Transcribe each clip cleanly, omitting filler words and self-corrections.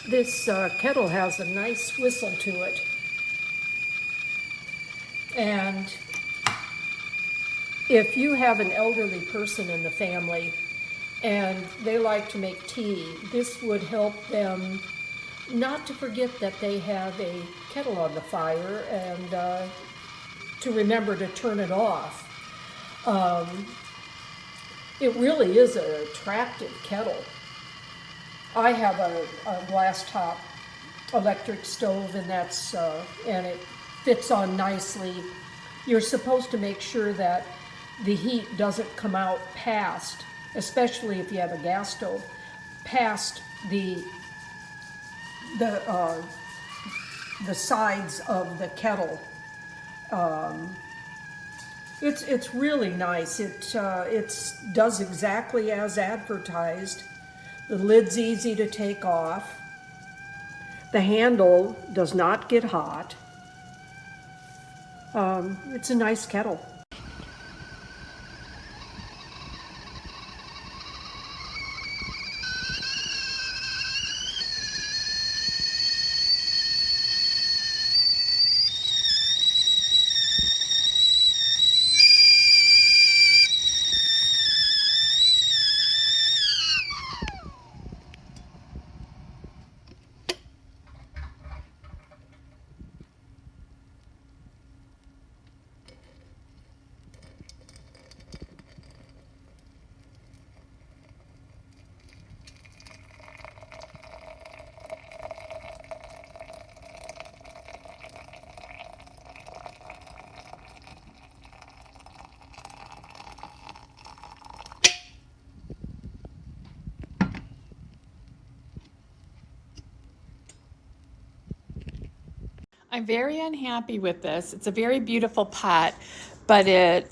This kettle has a nice whistle to it. And if you have an elderly person in the family and they like to make tea, this would help them not to forget that they have a kettle on the fire and to remember to turn it off. It really is an attractive kettle. I have a glass top electric stove, and and it fits on nicely. You're supposed to make sure that the heat doesn't come out past, especially if you have a gas stove, past the sides of the kettle. It's really nice. It does exactly as advertised. The lid's easy to take off. The handle does not get hot. It's a nice kettle. I'm very unhappy with this. It's a very beautiful pot, but it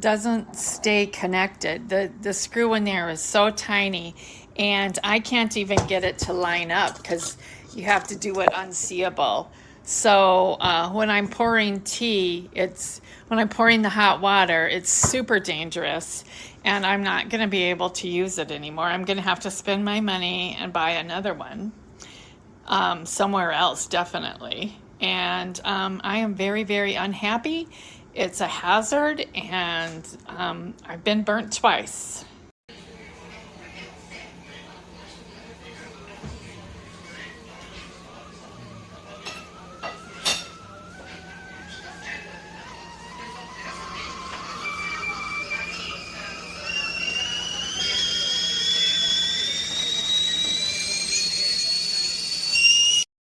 doesn't stay connected. The screw in there is so tiny, and I can't even get it to line up because you have to do it unseeable. So when I'm pouring tea, when I'm pouring the hot water, it's super dangerous, and I'm not going to be able to use it anymore. I'm going to have to spend my money and buy another one. Somewhere else, definitely. And I am very, very unhappy. It's a hazard, and I've been burnt twice.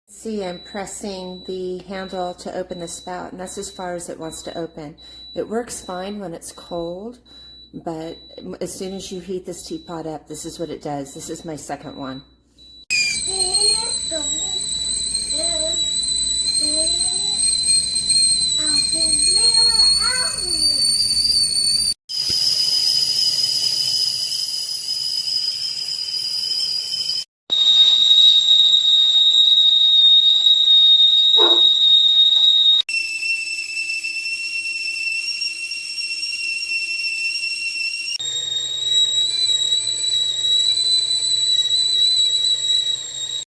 See, I'm pressing the handle to open the spout, and that's as far as it wants to open. It works fine when it's cold, but as soon as you heat this teapot up, this is what it does. This is my second one.